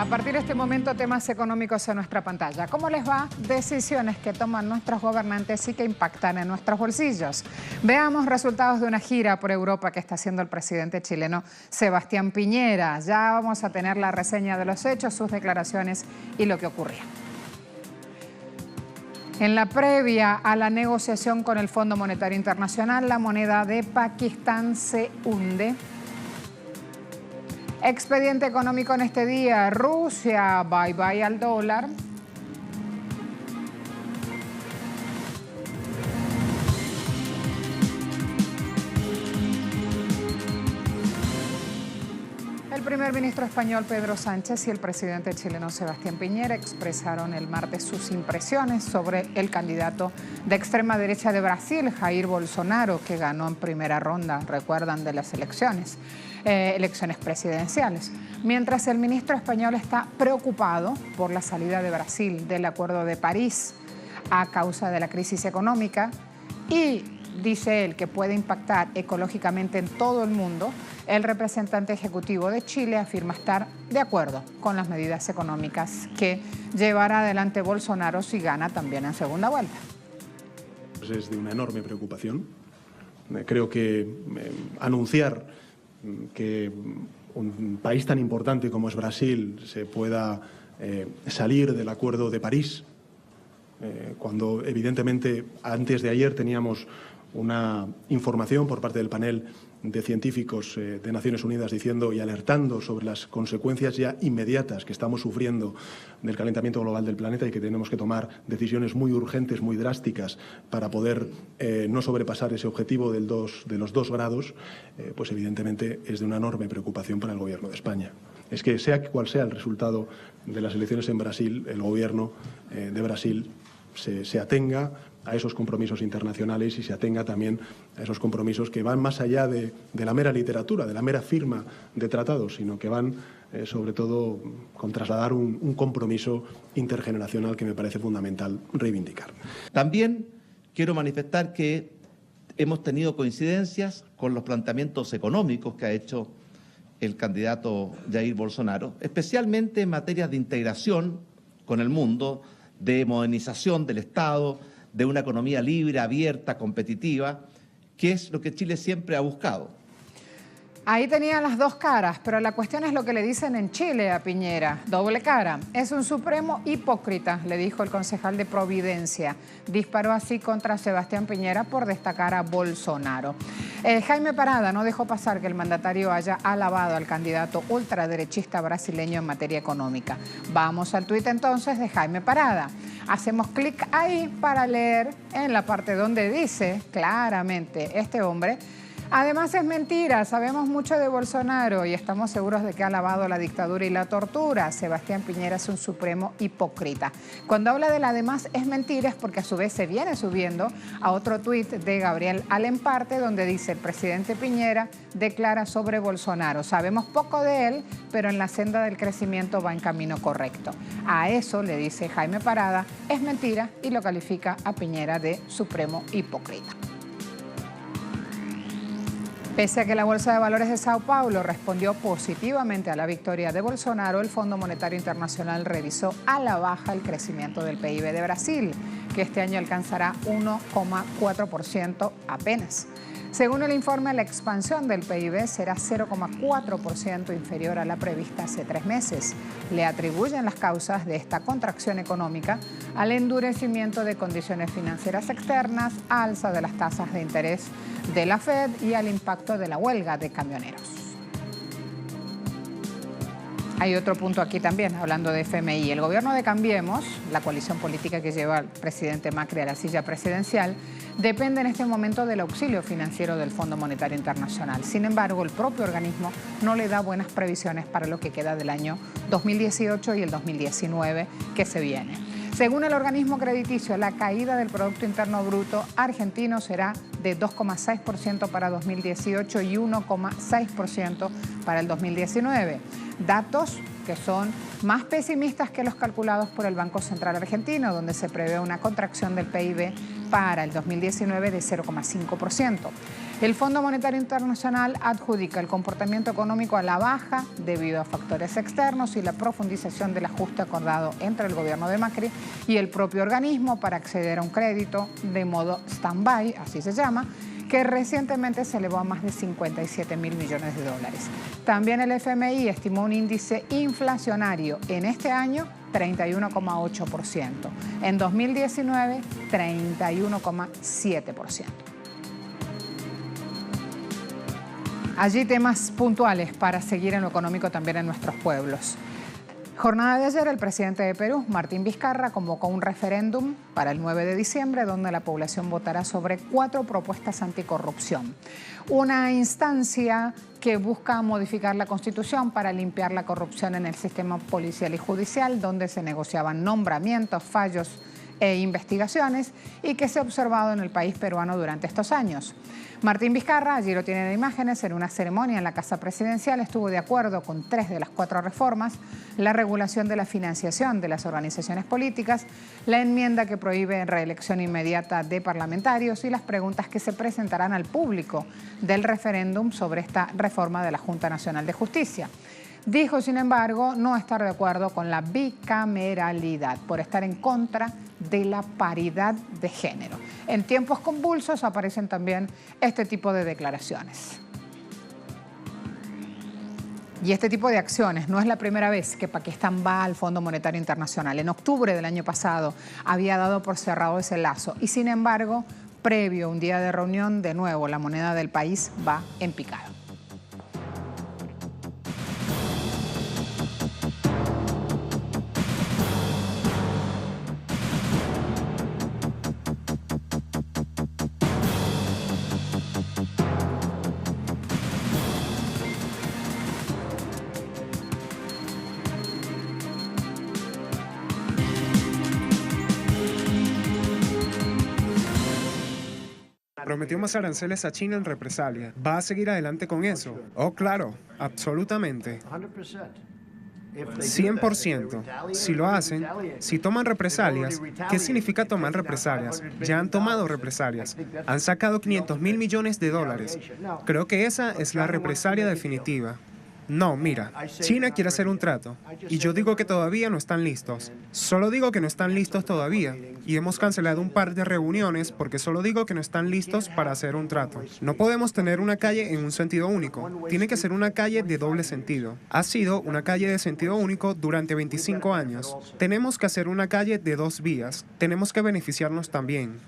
A partir de este momento, temas económicos en nuestra pantalla. ¿Cómo les va? Decisiones que toman nuestros gobernantes y que impactan en nuestros bolsillos. Veamos resultados de una gira por Europa que está haciendo el presidente chileno Sebastián Piñera. Ya vamos a tener la reseña de los hechos, sus declaraciones y lo que ocurría. En la previa a la negociación con el Fondo Monetario Internacional, la moneda de Pakistán se hunde. Expediente económico en este día. Rusia, bye bye al dólar. El primer ministro español Pedro Sánchez y el presidente chileno Sebastián Piñera expresaron el martes sus impresiones sobre el candidato de extrema derecha de Brasil, Jair Bolsonaro, que ganó en primera ronda, recuerdan, de las elecciones presidenciales. Mientras el ministro español está preocupado por la salida de Brasil del Acuerdo de París a causa de la crisis económica y dice él que puede impactar ecológicamente en todo el mundo, el representante ejecutivo de Chile afirma estar de acuerdo con las medidas económicas que llevará adelante Bolsonaro si gana también en segunda vuelta. Es de una enorme preocupación. Creo que anunciar que un país tan importante como es Brasil se pueda salir del Acuerdo de París, cuando evidentemente antes de ayer teníamos una información por parte del panel de científicos de Naciones Unidas diciendo y alertando sobre las consecuencias ya inmediatas que estamos sufriendo del calentamiento global del planeta y que tenemos que tomar decisiones muy urgentes, muy drásticas para poder no sobrepasar ese objetivo de los 2 grados, pues evidentemente es de una enorme preocupación para el Gobierno de España. Es que sea cual sea el resultado de las elecciones en Brasil, el Gobierno de Brasil se atenga a esos compromisos internacionales y se atenga también a esos compromisos que van más allá de la mera literatura, de la mera firma de tratados, sino que van sobre todo con trasladar un compromiso intergeneracional que me parece fundamental reivindicar. También quiero manifestar que hemos tenido coincidencias con los planteamientos económicos que ha hecho el candidato Jair Bolsonaro, especialmente en materia de integración con el mundo, de modernización del Estado, de una economía libre, abierta, competitiva, que es lo que Chile siempre ha buscado. Ahí tenía las dos caras, pero la cuestión es lo que le dicen en Chile a Piñera. Doble cara. Es un supremo hipócrita, le dijo el concejal de Providencia. Disparó así contra Sebastián Piñera por destacar a Bolsonaro. Jaime Parada no dejó pasar que el mandatario haya alabado al candidato ultraderechista brasileño en materia económica. Vamos al tuit entonces de Jaime Parada. Hacemos clic ahí para leer en la parte donde dice claramente este hombre: además es mentira, sabemos mucho de Bolsonaro y estamos seguros de que ha alabado la dictadura y la tortura. Sebastián Piñera es un supremo hipócrita. Cuando habla del además es mentira es porque a su vez se viene subiendo a otro tuit de Gabriel Alemparte donde dice: el presidente Piñera declara sobre Bolsonaro. Sabemos poco de él, pero en la senda del crecimiento va en camino correcto. A eso le dice Jaime Parada, es mentira, y lo califica a Piñera de supremo hipócrita. Pese a que la Bolsa de Valores de Sao Paulo respondió positivamente a la victoria de Bolsonaro, el Fondo Monetario Internacional revisó a la baja el crecimiento del PIB de Brasil, que este año alcanzará 1,4% apenas. Según el informe, la expansión del PIB será 0,4% inferior a la prevista hace 3 meses. Le atribuyen las causas de esta contracción económica al endurecimiento de condiciones financieras externas, alza de las tasas de interés de la Fed y al impacto de la huelga de camioneros. Hay otro punto aquí también, hablando de FMI. El gobierno de Cambiemos, la coalición política que lleva al presidente Macri a la silla presidencial, depende en este momento del auxilio financiero del Fondo Monetario Internacional. Sin embargo, el propio organismo no le da buenas previsiones para lo que queda del año 2018 y el 2019 que se viene. Según el organismo crediticio, la caída del Producto Interno Bruto argentino será de 2,6% para 2018 y 1,6% para el 2019. Datos que son más pesimistas que los calculados por el Banco Central Argentino, donde se prevé una contracción del PIB para el 2019 de 0,5%. El Fondo Monetario Internacional adjudica el comportamiento económico a la baja debido a factores externos y la profundización del ajuste acordado entre el gobierno de Macri y el propio organismo para acceder a un crédito de modo stand-by, así se llama, que recientemente se elevó a más de 57 mil millones de dólares. También el FMI estimó un índice inflacionario en este año 31,8%, en 2019 31,7%. Allí temas puntuales para seguir en lo económico también en nuestros pueblos. Jornada de ayer, el presidente de Perú, Martín Vizcarra, convocó un referéndum para el 9 de diciembre donde la población votará sobre 4 propuestas anticorrupción. Una instancia que busca modificar la Constitución para limpiar la corrupción en el sistema policial y judicial, donde se negociaban nombramientos, fallos e investigaciones y que se ha observado en el país peruano durante estos años. Martín Vizcarra, allí lo tienen en imágenes, en una ceremonia en la Casa Presidencial estuvo de acuerdo con 3 de las 4 reformas: la regulación de la financiación de las organizaciones políticas, la enmienda que prohíbe reelección inmediata de parlamentarios y las preguntas que se presentarán al público del referéndum sobre esta reforma de la Junta Nacional de Justicia. Dijo, sin embargo, no estar de acuerdo con la bicameralidad por estar en contra de la paridad de género. En tiempos convulsos aparecen también este tipo de declaraciones. Y este tipo de acciones no es la primera vez que Pakistán va al Fondo Monetario Internacional. En octubre del año pasado había dado por cerrado ese lazo y, sin embargo, previo a un día de reunión, de nuevo la moneda del país va en picado. Prometió más aranceles a China en represalia. ¿Va a seguir adelante con eso? Oh, claro, absolutamente. 100%. Si lo hacen, si toman represalias, ¿qué significa tomar represalias? Ya han tomado represalias. Han sacado 500.000 millones de dólares. Creo que esa es la represalia definitiva. No, mira, China quiere hacer un trato y yo digo que todavía no están listos. Solo digo que no están listos todavía y hemos cancelado un par de reuniones porque solo digo que no están listos para hacer un trato. No podemos tener una calle en un sentido único. Tiene que ser una calle de doble sentido. Ha sido una calle de sentido único durante 25 años. Tenemos que hacer una calle de 2 vías. Tenemos que beneficiarnos también.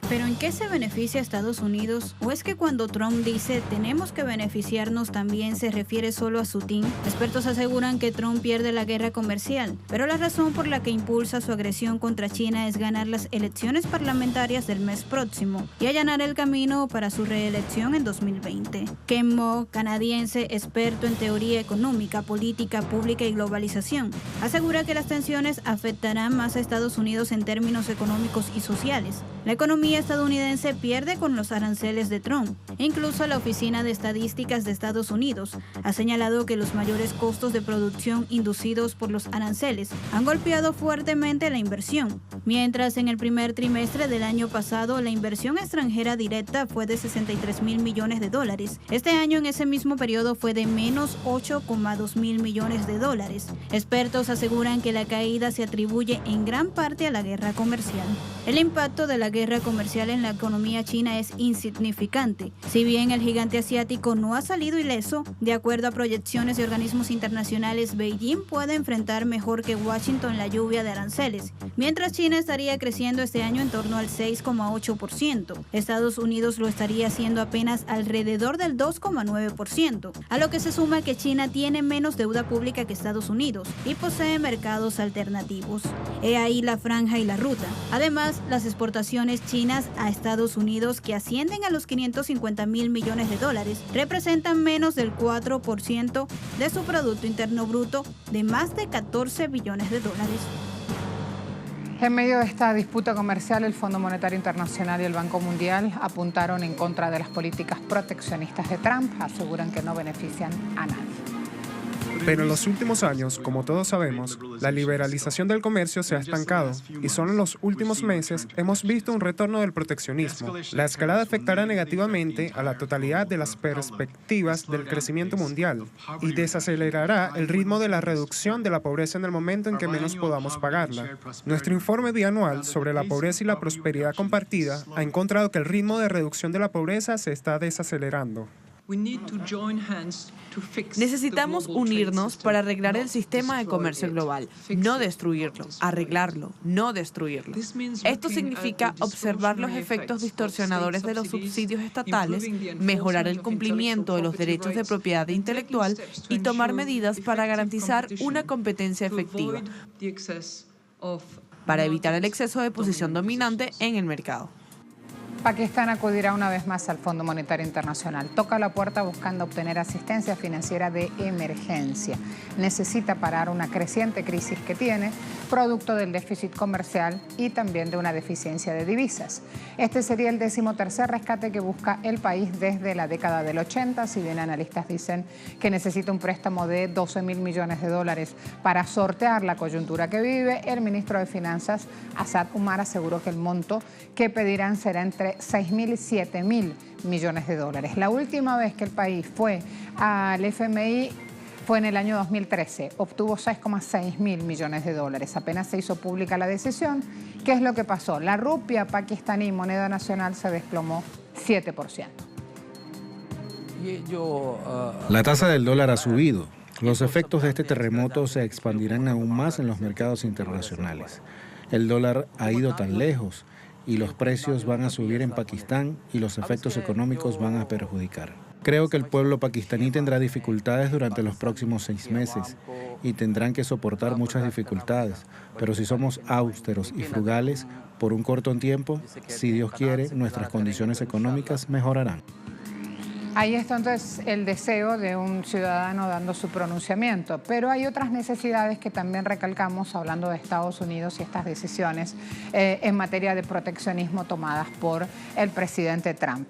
¿Pero en qué se beneficia a Estados Unidos? ¿O es que cuando Trump dice tenemos que beneficiarnos también se refiere solo a su team? Expertos aseguran que Trump pierde la guerra comercial, pero la razón por la que impulsa su agresión contra China es ganar las elecciones parlamentarias del mes próximo y allanar el camino para su reelección en 2020. Ken Moe, canadiense, experto en teoría económica, política pública y globalización, asegura que las tensiones afectarán más a Estados Unidos en términos económicos y sociales. La economía estadounidense pierde con los aranceles de Trump. Incluso la Oficina de Estadísticas de Estados Unidos ha señalado que los mayores costos de producción inducidos por los aranceles han golpeado fuertemente la inversión. Mientras en el primer trimestre del año pasado la inversión extranjera directa fue de 63.000 millones de dólares. Este año en ese mismo periodo fue de menos 8,2 mil millones de dólares. Expertos aseguran que la caída se atribuye en gran parte a la guerra comercial. El impacto de la guerra comercial en la economía china es insignificante. Si bien el gigante asiático no ha salido ileso, de acuerdo a proyecciones de organismos internacionales, Beijing puede enfrentar mejor que Washington la lluvia de aranceles, mientras China estaría creciendo este año en torno al 6,8%. Estados Unidos lo estaría haciendo apenas alrededor del 2,9%, a lo que se suma que China tiene menos deuda pública que Estados Unidos y posee mercados alternativos. He ahí la franja y la ruta. Además, las exportaciones chinas a Estados Unidos, que ascienden a los 550.000 millones de dólares, representan menos del 4% de su Producto Interno Bruto de más de 14 billones de dólares. En medio de esta disputa comercial, el Fondo Monetario Internacional y el Banco Mundial apuntaron en contra de las políticas proteccionistas de Trump. Aseguran que no benefician a nadie. Pero en los últimos años, como todos sabemos, la liberalización del comercio se ha estancado y solo en los últimos meses hemos visto un retorno del proteccionismo. La escalada afectará negativamente a la totalidad de las perspectivas del crecimiento mundial y desacelerará el ritmo de la reducción de la pobreza en el momento en que menos podamos pagarla. Nuestro informe bianual sobre la pobreza y la prosperidad compartida ha encontrado que el ritmo de reducción de la pobreza se está desacelerando. Necesitamos unirnos para arreglar el sistema de comercio global, no destruirlo, arreglarlo, no destruirlo. Esto significa observar los efectos distorsionadores de los subsidios estatales, mejorar el cumplimiento de los derechos de propiedad intelectual y tomar medidas para garantizar una competencia efectiva, para evitar el exceso de posición dominante en el mercado. Pakistán acudirá una vez más al Fondo Monetario Internacional. Toca la puerta buscando obtener asistencia financiera de emergencia. Necesita parar una creciente crisis que tiene, producto del déficit comercial y también de una deficiencia de divisas. Este sería el 13º rescate que busca el país desde la década del 80, si bien analistas dicen que necesita un préstamo de 12.000 millones de dólares para sortear la coyuntura que vive. El ministro de Finanzas, Asad Umar, aseguró que el monto que pedirán será entre 6.000 y 7.000 millones de dólares. La última vez que el país fue al FMI fue en el año 2013. Obtuvo 6,6 mil millones de dólares. Apenas se hizo pública la decisión. ¿Qué es lo que pasó? La rupia pakistaní, moneda nacional, se desplomó 7%. La tasa del dólar ha subido. Los efectos de este terremoto se expandirán aún más en los mercados internacionales. El dólar ha ido tan lejos y los precios van a subir en Pakistán y los efectos económicos van a perjudicar. Creo que el pueblo pakistaní tendrá dificultades durante los próximos 6 meses y tendrán que soportar muchas dificultades, pero si somos austeros y frugales por un corto tiempo, si Dios quiere, nuestras condiciones económicas mejorarán. Ahí está entonces el deseo de un ciudadano dando su pronunciamiento, pero hay otras necesidades que también recalcamos hablando de Estados Unidos y estas decisiones en materia de proteccionismo tomadas por el presidente Trump.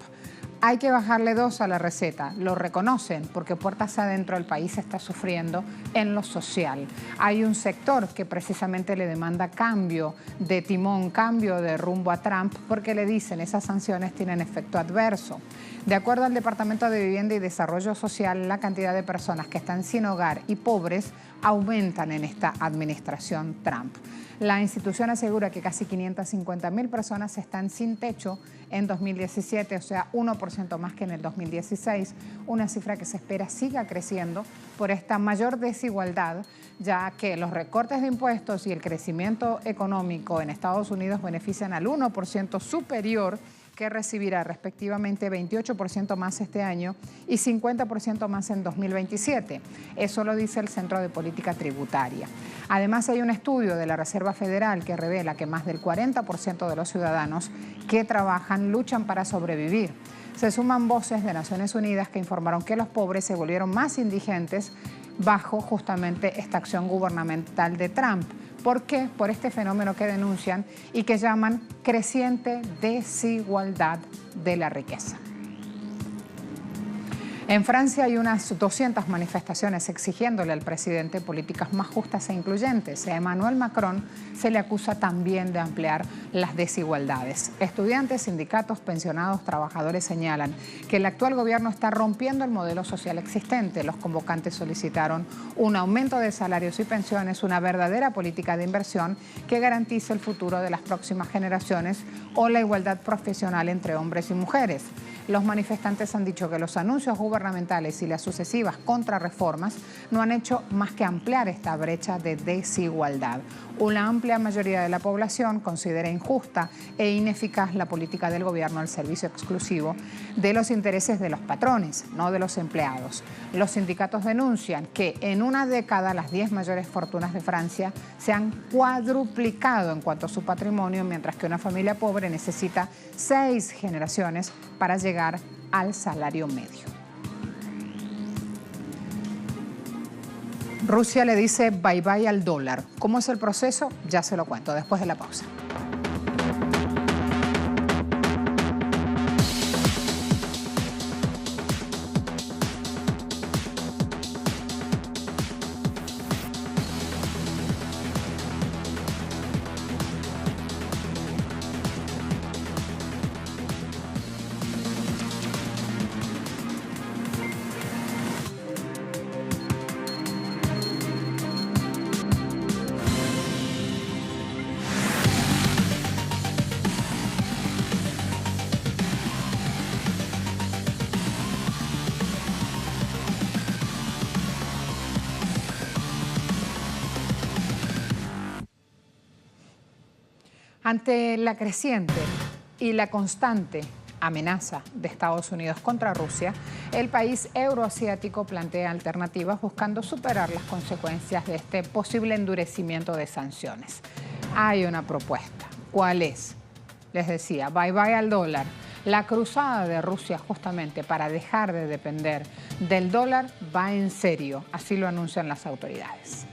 Hay que bajarle 2 a la receta, lo reconocen, porque puertas adentro el país está sufriendo en lo social. Hay un sector que precisamente le demanda cambio de timón, cambio de rumbo a Trump, porque le dicen esas sanciones tienen efecto adverso. De acuerdo al Departamento de Vivienda y Desarrollo Social, la cantidad de personas que están sin hogar y pobres aumentan en esta administración Trump. La institución asegura que casi 550.000 personas están sin techo en 2017, o sea, 1% más que en el 2016, una cifra que se espera siga creciendo por esta mayor desigualdad, ya que los recortes de impuestos y el crecimiento económico en Estados Unidos benefician al 1% superior, que recibirá respectivamente 28% más este año y 50% más en 2027. Eso lo dice el Centro de Política Tributaria. Además, hay un estudio de la Reserva Federal que revela que más del 40% de los ciudadanos que trabajan luchan para sobrevivir. Se suman voces de Naciones Unidas que informaron que los pobres se volvieron más indigentes bajo justamente esta acción gubernamental de Trump. ¿Por qué? Por este fenómeno que denuncian y que llaman creciente desigualdad de la riqueza. En Francia hay unas 200 manifestaciones exigiéndole al presidente políticas más justas e incluyentes. A Emmanuel Macron se le acusa también de ampliar las desigualdades. Estudiantes, sindicatos, pensionados, trabajadores señalan que el actual gobierno está rompiendo el modelo social existente. Los convocantes solicitaron un aumento de salarios y pensiones, una verdadera política de inversión que garantice el futuro de las próximas generaciones o la igualdad profesional entre hombres y mujeres. Los manifestantes han dicho que los anuncios gubernamentales y las sucesivas contrarreformas no han hecho más que ampliar esta brecha de desigualdad. Una amplia mayoría de la población considera injusta e ineficaz la política del gobierno al servicio exclusivo de los intereses de los patrones, no de los empleados. Los sindicatos denuncian que en una década las 10 mayores fortunas de Francia se han cuadruplicado en cuanto a su patrimonio, mientras que una familia pobre necesita 6 generaciones para llegar al salario medio. Rusia le dice bye bye al dólar. ¿Cómo es el proceso? Ya se lo cuento después de la pausa. Ante la creciente y la constante amenaza de Estados Unidos contra Rusia, el país euroasiático plantea alternativas buscando superar las consecuencias de este posible endurecimiento de sanciones. Hay una propuesta. ¿Cuál es? Les decía, bye bye al dólar. La cruzada de Rusia justamente para dejar de depender del dólar va en serio, así lo anuncian las autoridades.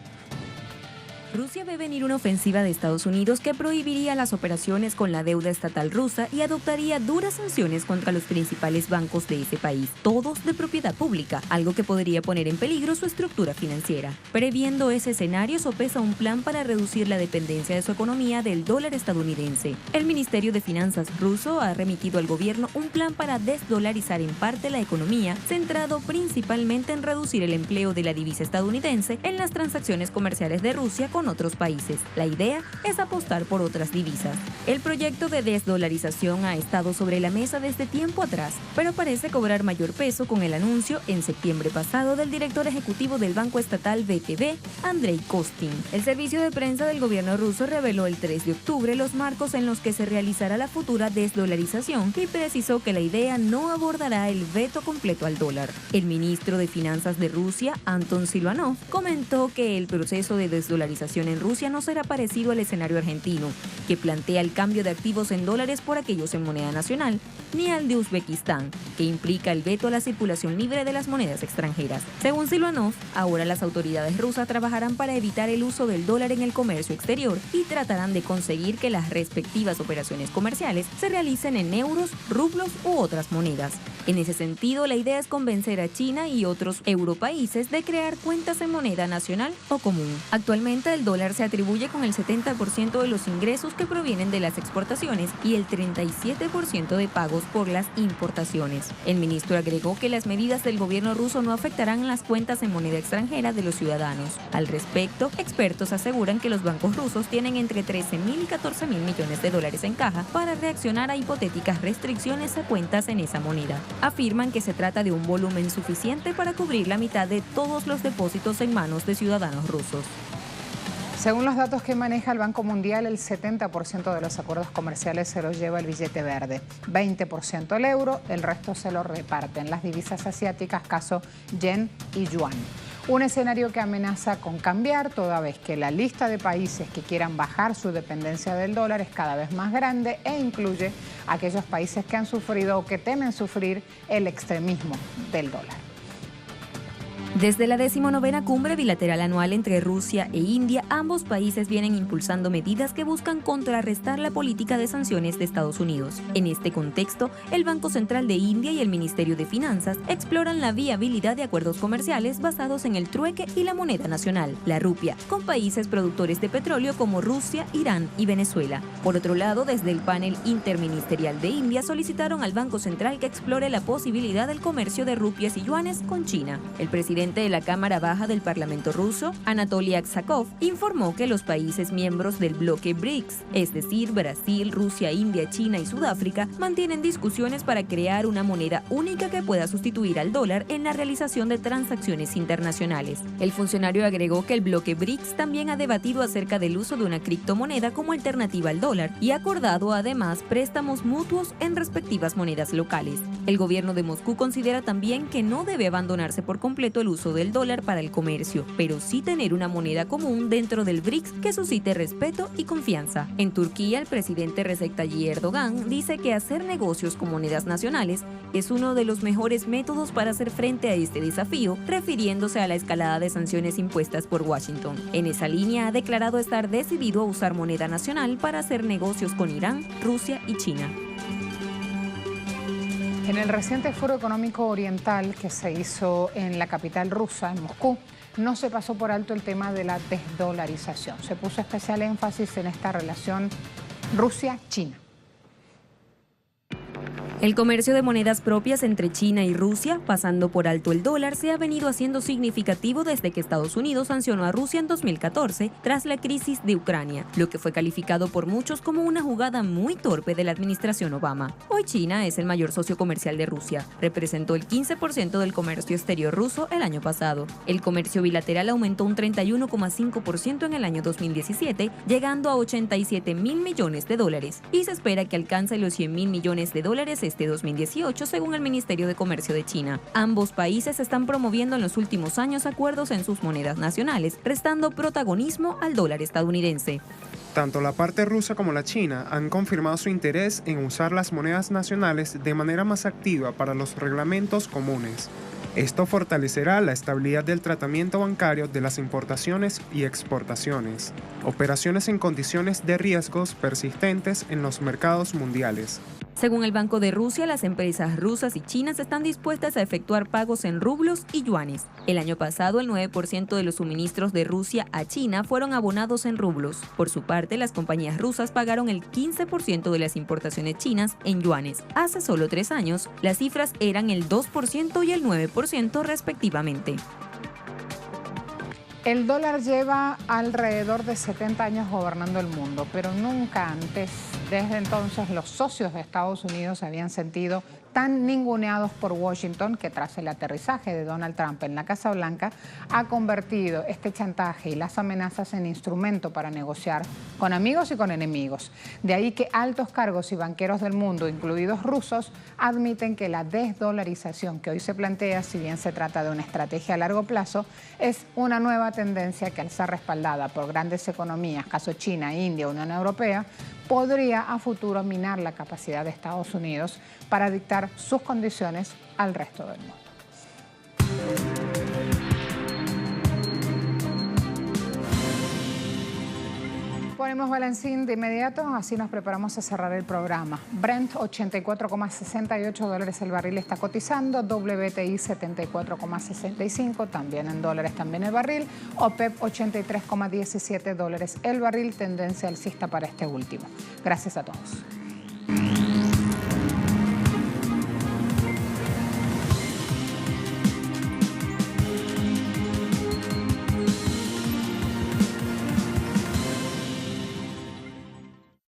Rusia ve venir una ofensiva de Estados Unidos que prohibiría las operaciones con la deuda estatal rusa y adoptaría duras sanciones contra los principales bancos de ese país, todos de propiedad pública, algo que podría poner en peligro su estructura financiera. Previendo ese escenario, sopesa un plan para reducir la dependencia de su economía del dólar estadounidense. El Ministerio de Finanzas ruso ha remitido al gobierno un plan para desdolarizar en parte la economía, centrado principalmente en reducir el empleo de la divisa estadounidense en las transacciones comerciales de Rusia con otros países. La idea es apostar por otras divisas. El proyecto de desdolarización ha estado sobre la mesa desde tiempo atrás, pero parece cobrar mayor peso con el anuncio en septiembre pasado del director ejecutivo del Banco Estatal VTB, Andrei Kostin. El servicio de prensa del gobierno ruso reveló el 3 de octubre los marcos en los que se realizará la futura desdolarización y precisó que la idea no abordará el veto completo al dólar. El ministro de Finanzas de Rusia, Anton Silvanov, comentó que el proceso de desdolarización en Rusia no será parecido al escenario argentino, que plantea el cambio de activos en dólares por aquellos en moneda nacional, ni al de Uzbekistán, que implica el veto a la circulación libre de las monedas extranjeras. Según Silvanov, ahora las autoridades rusas trabajarán para evitar el uso del dólar en el comercio exterior y tratarán de conseguir que las respectivas operaciones comerciales se realicen en euros, rublos u otras monedas. En ese sentido, la idea es convencer a China y otros europaíses de crear cuentas en moneda nacional o común. Actualmente, el dólar se atribuye con el 70% de los ingresos que provienen de las exportaciones y el 37% de pagos por las importaciones. El ministro agregó que las medidas del gobierno ruso no afectarán las cuentas en moneda extranjera de los ciudadanos. Al respecto, expertos aseguran que los bancos rusos tienen entre 13.000 y 14.000 millones de dólares en caja para reaccionar a hipotéticas restricciones a cuentas en esa moneda. Afirman que se trata de un volumen suficiente para cubrir la mitad de todos los depósitos en manos de ciudadanos rusos. Según los datos que maneja el Banco Mundial, el 70% de los acuerdos comerciales se los lleva el billete verde, 20% el euro, el resto se lo reparten las divisas asiáticas, caso yen y yuan. Un escenario que amenaza con cambiar toda vez que la lista de países que quieran bajar su dependencia del dólar es cada vez más grande e incluye a aquellos países que han sufrido o que temen sufrir el extremismo del dólar. Desde la 19ª cumbre bilateral anual entre Rusia e India, ambos países vienen impulsando medidas que buscan contrarrestar la política de sanciones de Estados Unidos. En este contexto, el Banco Central de India y el Ministerio de Finanzas exploran la viabilidad de acuerdos comerciales basados en el trueque y la moneda nacional, la rupia, con países productores de petróleo como Rusia, Irán y Venezuela. Por otro lado, desde el panel interministerial de India solicitaron al Banco Central que explore la posibilidad del comercio de rupias y yuanes con China. El presidente de la Cámara Baja del Parlamento ruso, Anatoly Aksakov, informó que los países miembros del bloque BRICS, es decir, Brasil, Rusia, India, China y Sudáfrica, mantienen discusiones para crear una moneda única que pueda sustituir al dólar en la realización de transacciones internacionales. El funcionario agregó que el bloque BRICS también ha debatido acerca del uso de una criptomoneda como alternativa al dólar y ha acordado además préstamos mutuos en respectivas monedas locales. El gobierno de Moscú considera también que no debe abandonarse por completo el uso del dólar para el comercio, pero sí tener una moneda común dentro del BRICS que suscite respeto y confianza. En Turquía, el presidente Recep Tayyip Erdogan dice que hacer negocios con monedas nacionales es uno de los mejores métodos para hacer frente a este desafío, refiriéndose a la escalada de sanciones impuestas por Washington. En esa línea, ha declarado estar decidido a usar moneda nacional para hacer negocios con Irán, Rusia y China. En el reciente Foro Económico Oriental que se hizo en la capital rusa, en Moscú, no se pasó por alto el tema de la desdolarización. Se puso especial énfasis en esta relación Rusia-China. El comercio de monedas propias entre China y Rusia, pasando por alto el dólar, se ha venido haciendo significativo desde que Estados Unidos sancionó a Rusia en 2014 tras la crisis de Ucrania, lo que fue calificado por muchos como una jugada muy torpe de la administración Obama. Hoy China es el mayor socio comercial de Rusia, representó el 15% del comercio exterior ruso el año pasado. El comercio bilateral aumentó un 31,5% en el año 2017, llegando a 87.000 millones de dólares, y se espera que alcance los 100.000 millones de dólares este 2018, según el Ministerio de Comercio de China. Ambos países están promoviendo en los últimos años acuerdos en sus monedas nacionales, restando protagonismo al dólar estadounidense. Tanto la parte rusa como la china han confirmado su interés en usar las monedas nacionales de manera más activa para los reglamentos comunes. Esto fortalecerá la estabilidad del tratamiento bancario de las importaciones y exportaciones, operaciones en condiciones de riesgos persistentes en los mercados mundiales. Según el Banco de Rusia, las empresas rusas y chinas están dispuestas a efectuar pagos en rublos y yuanes. El año pasado, el 9% de los suministros de Rusia a China fueron abonados en rublos. Por su parte, las compañías rusas pagaron el 15% de las importaciones chinas en yuanes. Hace solo 3 años, las cifras eran el 2% y el 9% respectivamente. El dólar lleva alrededor de 70 años gobernando el mundo, pero nunca antes, desde entonces, los socios de Estados Unidos se habían sentido tan ninguneados por Washington que tras el aterrizaje de Donald Trump en la Casa Blanca ha convertido este chantaje y las amenazas en instrumento para negociar con amigos y con enemigos. De ahí que altos cargos y banqueros del mundo, incluidos rusos, admiten que la desdolarización que hoy se plantea, si bien se trata de una estrategia a largo plazo, es una nueva tendencia que al ser respaldada por grandes economías, caso China, India, Unión Europea, podría a futuro minar la capacidad de Estados Unidos para dictar sus condiciones al resto del mundo. Ponemos balancín de inmediato, así nos preparamos a cerrar el programa. Brent, $84,68 el barril está cotizando, WTI 74,65, también en dólares, también el barril. OPEP, $83,17 el barril, tendencia alcista para este último. Gracias a todos.